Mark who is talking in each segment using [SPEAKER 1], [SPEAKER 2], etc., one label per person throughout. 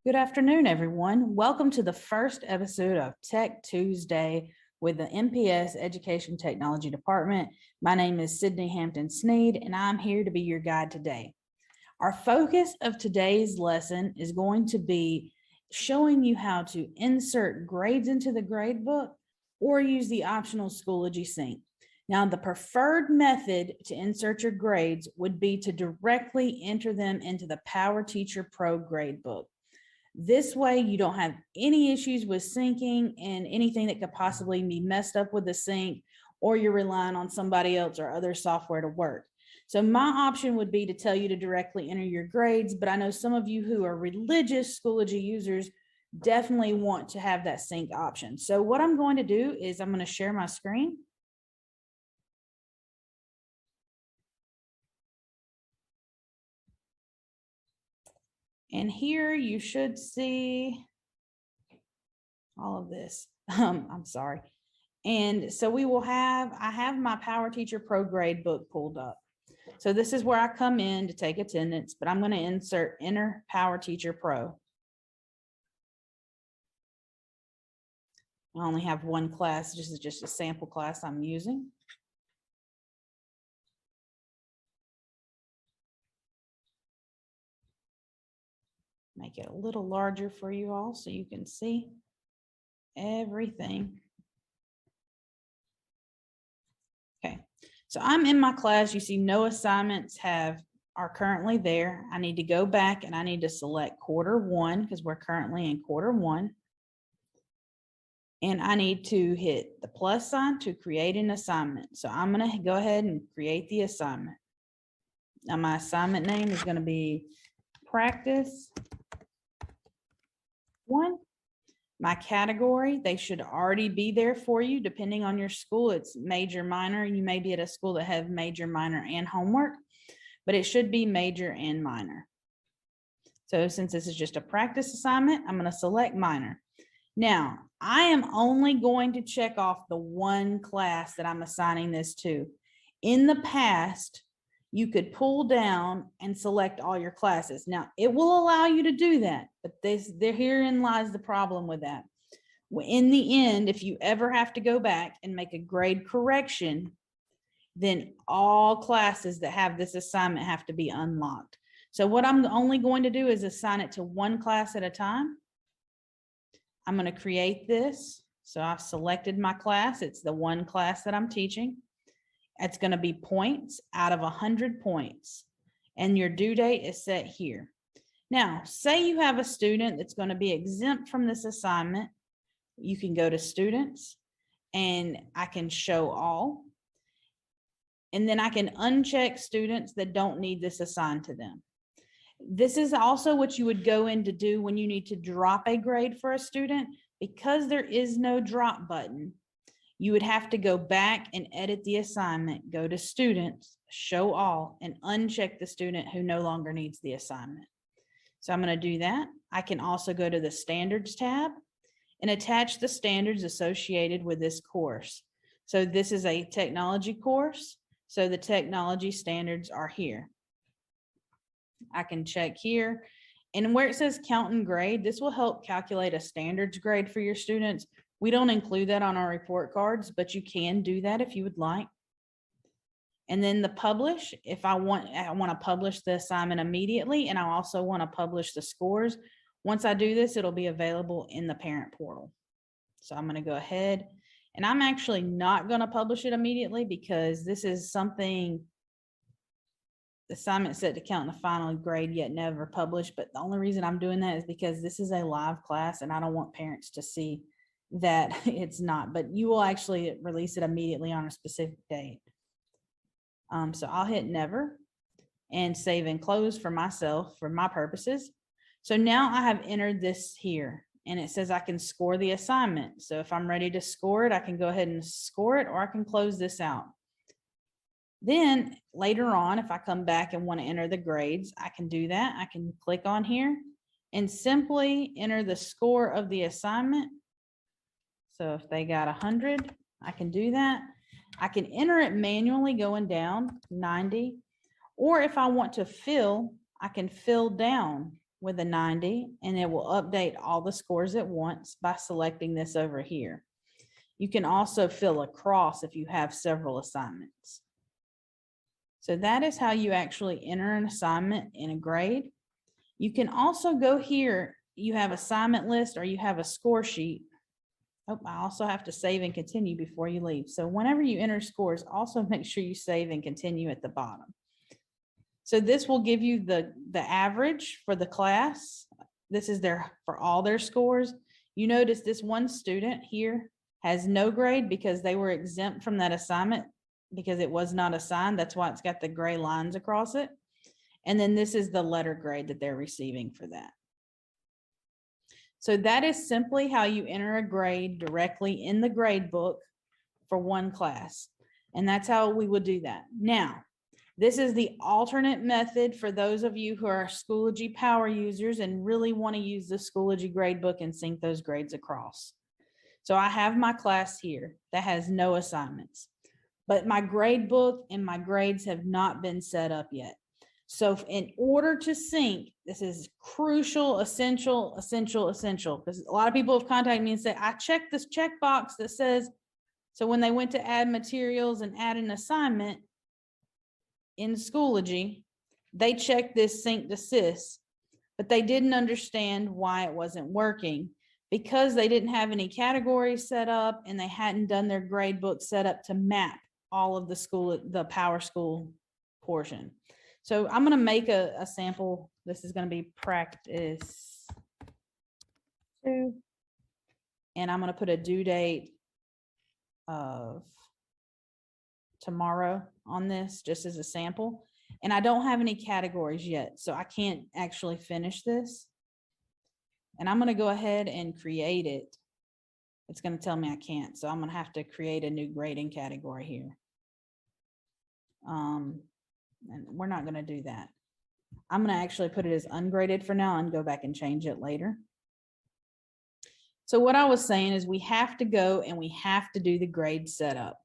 [SPEAKER 1] Good afternoon, everyone. Welcome to the first episode of Tech Tuesday with the MPS Education Technology Department. My name is Sydney Hampton Sneed, and I'm here to be your guide today. Our focus of today's lesson is going to be showing you how to insert grades into the gradebook or use the optional Schoology sync. Now, the preferred method to insert your grades would be to directly enter them into the PowerTeacher Pro gradebook. This way, you don't have any issues with syncing and anything that could possibly be messed up with the sync, or you're relying on somebody else or other software to work. So my option would be to tell you to directly enter your grades, but I know some of you who are religious Schoology users definitely want to have that sync option. So what I'm going to do is I'm going to share my screen. And here you should see all of this. I'm sorry. And so I have my PowerTeacher Pro gradebook pulled up. So this is where I come in to take attendance, but I'm going to enter PowerTeacher Pro. I only have one class. This is just a sample class I'm using. Make it a little larger for you all so you can see everything. Okay, so I'm in my class. You see no assignments are currently there. I need to go back and I need to select quarter one because we're currently in quarter one. And I need to hit the plus sign to create an assignment. So I'm going to go ahead and create the assignment. Now my assignment name is going to be practice 1. My category, they should already be there for you. Depending on your school, it's major, minor. You may be at a school that have major, minor, and homework, but it should be major and minor. So since this is just a practice assignment, I'm going to select minor. Now, I am only going to check off the one class that I'm assigning this to. In the past, you could pull down and select all your classes. Now, it will allow you to do that, but herein lies the problem with that. In the end, if you ever have to go back and make a grade correction, then all classes that have this assignment have to be unlocked. So what I'm only going to do is assign it to one class at a time. I'm going to create this. So I've selected my class. It's the one class that I'm teaching. It's going to be points out of 100 points. And your due date is set here. Now, say you have a student that's going to be exempt from this assignment. You can go to students and I can show all. And then I can uncheck students that don't need this assigned to them. This is also what you would go in to do when you need to drop a grade for a student. Because there is no drop button, you would have to go back and edit the assignment, go to students, show all, and uncheck the student who no longer needs the assignment. So I'm going to do that. I can also go to the standards tab and attach the standards associated with this course. So this is a technology course. So the technology standards are here. I can check here. And where it says count and grade, this will help calculate a standards grade for your students. We don't include that on our report cards, but you can do that if you would like. And then the publish, if I want to publish the assignment immediately, and I also want to publish the scores. Once I do this, it'll be available in the parent portal. So I'm going to go ahead, and I'm actually not going to publish it immediately because this is something, the assignment set to count in the final grade yet never published. But the only reason I'm doing that is because this is a live class and I don't want parents to see that it's not, but you will actually release it immediately on a specific date. So I'll hit never and save and close for myself, for my purposes. So now I have entered this here and it says I can score the assignment. So if I'm ready to score it, I can go ahead and score it, or I can close this out. Then later on, if I come back and want to enter the grades, I can do that. I can click on here and simply enter the score of the assignment. So if they got 100, I can do that. I can enter it manually going down 90, or if I want to fill, I can fill down with a 90, and it will update all the scores at once by selecting this over here. You can also fill a cross if you have several assignments. So that is how you actually enter an assignment in a grade. You can also go here, you have assignment list or you have a score sheet. Oh, I also have to save and continue before you leave. So whenever you enter scores, also make sure you save and continue at the bottom. So this will give you the average for the class. This is for all their scores. You notice this one student here has no grade because they were exempt from that assignment because it was not assigned. That's why it's got the gray lines across it. And then this is the letter grade that they're receiving for that. So that is simply how you enter a grade directly in the grade book for one class. And that's how we would do that. Now, this is the alternate method for those of you who are Schoology power users and really want to use the Schoology gradebook and sync those grades across. So I have my class here that has no assignments, but my grade book and my grades have not been set up yet. So in order to sync, this is crucial, essential, because a lot of people have contacted me and said, I checked this checkbox that says, so when they went to add materials and add an assignment in Schoology, they checked this sync to sys, but they didn't understand why it wasn't working because they didn't have any categories set up and they hadn't done their grade book set up to map all of the Power School portion. So I'm going to make a sample. This is going to be practice 2. And I'm going to put a due date of tomorrow on this just as a sample. And I don't have any categories yet, so I can't actually finish this. And I'm going to go ahead and create it. It's going to tell me I can't. So I'm going to have to create a new grading category here. And we're not going to do that. I'm going to actually put it as ungraded for now and go back and change it later. So what I was saying is we have to go and we have to do the grade setup.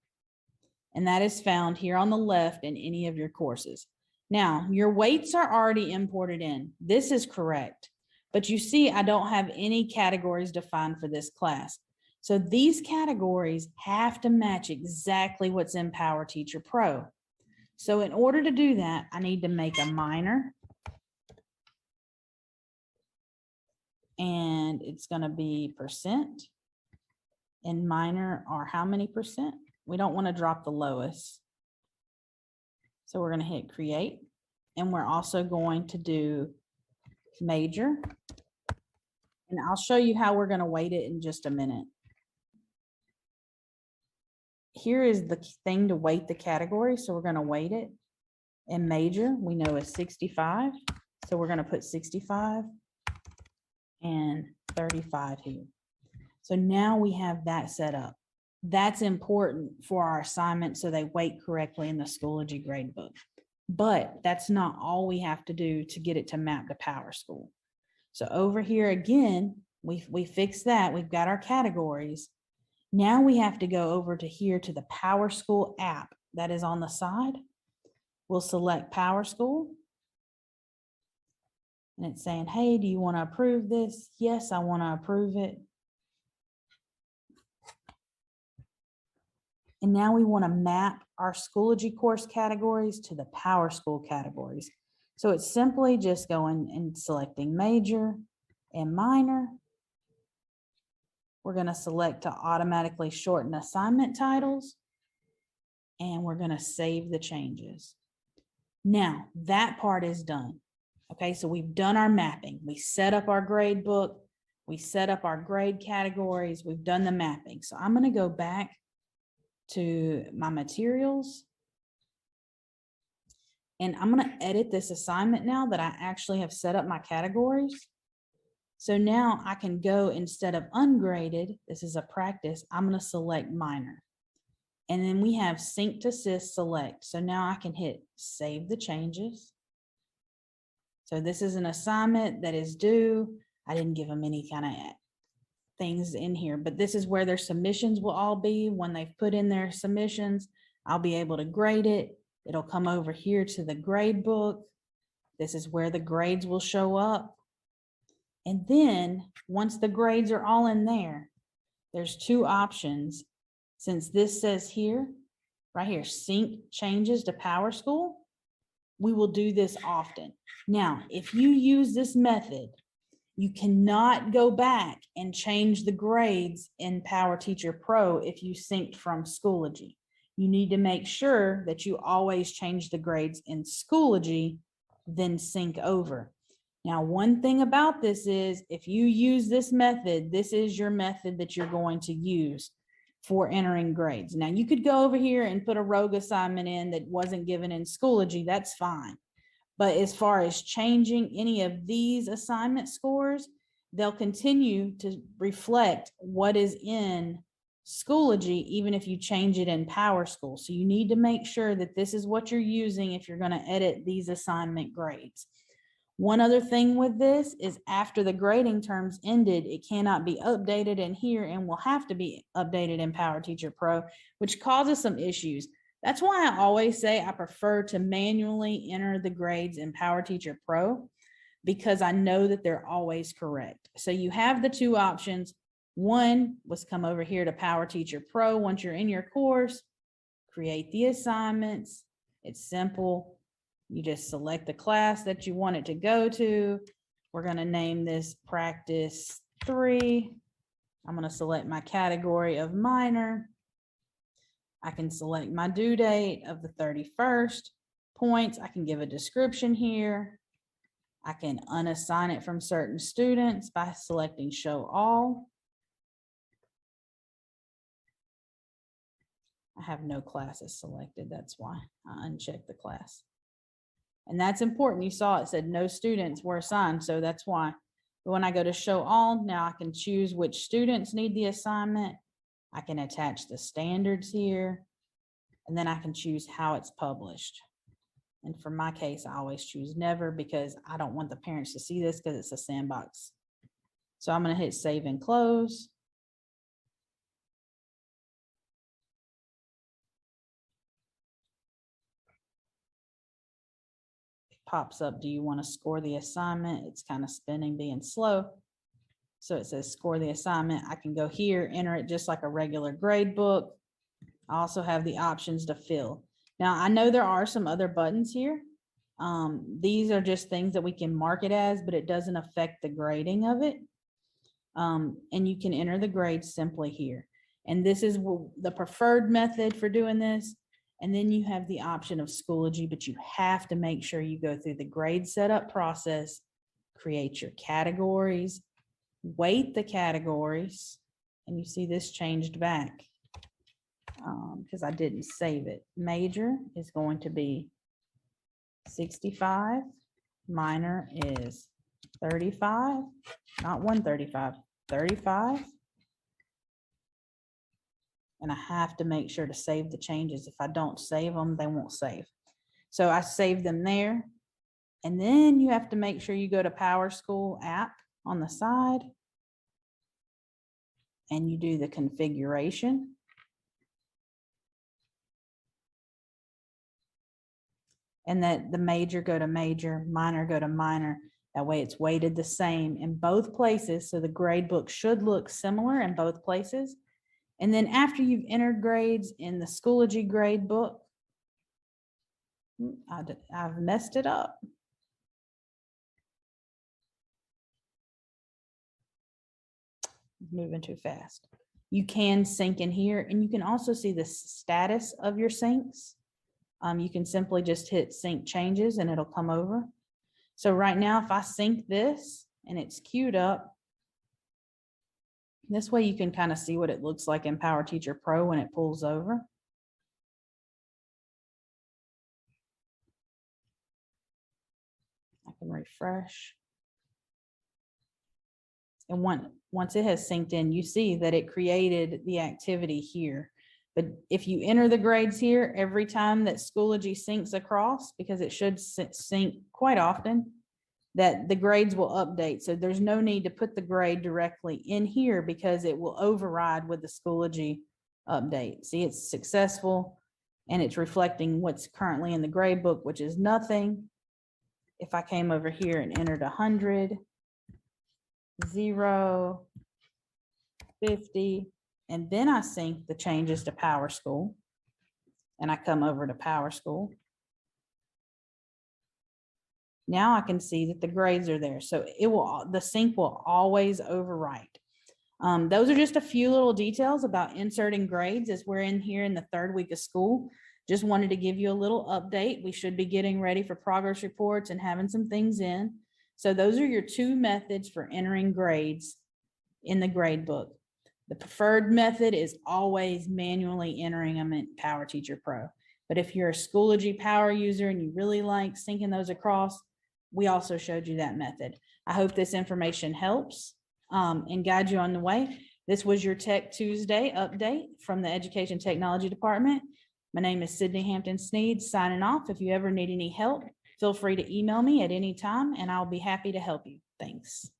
[SPEAKER 1] And that is found here on the left in any of your courses. Now, your weights are already imported in. This is correct. But you see, I don't have any categories defined for this class. So these categories have to match exactly what's in PowerTeacher Pro. So in order to do that, I need to make a minor. And it's going to be percent. And minor are how many percent? We don't want to drop the lowest. So we're going to hit create. And we're also going to do major. And I'll show you how we're going to weight it in just a minute. Here is the thing to weight the category. So we're going to weight it. And major, we know is 65. So we're going to put 65 and 35 here. So now we have that set up. That's important for our assignment so they weight correctly in the Schoology gradebook. But that's not all we have to do to get it to map to PowerSchool. So over here again, we fixed that. We've got our categories. Now we have to go over to here to the PowerSchool app that is on the side. We'll select PowerSchool. And it's saying, hey, do you want to approve this? Yes, I want to approve it. And now we want to map our Schoology course categories to the PowerSchool categories. So it's simply just going and selecting major and minor. We're going to select to automatically shorten assignment titles. And we're going to save the changes. Now that part is done. Okay, so we've done our mapping. We set up our grade book. We set up our grade categories. We've done the mapping. So I'm going to go back to my materials. And I'm going to edit this assignment now that I actually have set up my categories. So now I can go, instead of ungraded, this is a practice, I'm going to select minor. And then we have sync to sys select. So now I can hit save the changes. So this is an assignment that is due. I didn't give them any kind of things in here, but this is where their submissions will all be. When they've put in their submissions, I'll be able to grade it. It'll come over here to the grade book. This is where the grades will show up. And then once the grades are all in there, there's two options. Since this says here, right here, sync changes to PowerSchool, we will do this often. Now, if you use this method, you cannot go back and change the grades in PowerTeacher Pro if you synced from Schoology. You need to make sure that you always change the grades in Schoology, then sync over. Now, one thing about this is if you use this method, this is your method that you're going to use for entering grades. Now, you could go over here and put a rogue assignment in that wasn't given in Schoology, that's fine. But as far as changing any of these assignment scores, they'll continue to reflect what is in Schoology, even if you change it in PowerSchool. So you need to make sure that this is what you're using if you're going to edit these assignment grades. One other thing with this is after the grading terms ended, it cannot be updated in here and will have to be updated in PowerTeacher Pro, which causes some issues. That's why I always say I prefer to manually enter the grades in PowerTeacher Pro, because I know that they're always correct. So you have the two options. One was come over here to PowerTeacher Pro. Once you're in your course, create the assignments. It's simple. You just select the class that you want it to go to. We're going to name this practice 3. I'm going to select my category of minor. I can select my due date of the 31st, points. I can give a description here. I can unassign it from certain students by selecting show all. I have no classes selected. That's why I unchecked the class. And that's important. You saw it said no students were assigned. So that's why. But when I go to show all, now I can choose which students need the assignment. I can attach the standards here, and then I can choose how it's published. And for my case, I always choose never because I don't want the parents to see this because it's a sandbox. So I'm going to hit save and close. It pops up, do you want to score the assignment? It's kind of spinning, being slow. So it says score the assignment. I can go here, enter it just like a regular grade book. I also have the options to fill. Now, I know there are some other buttons here. These are just things that we can mark it as, but it doesn't affect the grading of it. And you can enter the grades simply here. And this is the preferred method for doing this. And then you have the option of Schoology, but you have to make sure you go through the grade setup process, create your categories, weight the categories, and you see this changed back because I didn't save it. Major is going to be 65, minor is 35, not 135, 35. And I have to make sure to save the changes. If I don't save them, they won't save. So I save them there. And then you have to make sure you go to PowerSchool app on the side and you do the configuration. And that the major go to major, minor go to minor. That way it's weighted the same in both places. So the grade book should look similar in both places. And then after you've entered grades in the Schoology grade book, I've messed it up. Moving too fast. You can sync in here, and you can also see the status of your syncs. You can simply just hit sync changes and it'll come over. So right now, if I sync this and it's queued up, this way you can kind of see what it looks like in PowerTeacher Pro when it pulls over. I can refresh. And once it has synced in, you see that it created the activity here. But if you enter the grades here, every time that Schoology syncs across, because it should sync quite often, that the grades will update. So there's no need to put the grade directly in here because it will override with the Schoology update. See, it's successful and it's reflecting what's currently in the grade book, which is nothing. If I came over here and entered 100, 0, 50, and then I sync the changes to Power School. And I come over to Power School. Now I can see that the grades are there. So the sync will always overwrite. Those are just a few little details about inserting grades as we're in here in the 3rd week of school. Just wanted to give you a little update. We should be getting ready for progress reports and having some things in. So those are your 2 methods for entering grades in the grade book. The preferred method is always manually entering them in PowerTeacher Pro. But if you're a Schoology Power user and you really like syncing those across, we also showed you that method. I hope this information helps and guide you on the way. This was your Tech Tuesday update from the Education Technology Department. My name is Sydney Hampton-Sneed signing off. If you ever need any help, feel free to email me at any time and I'll be happy to help you. Thanks.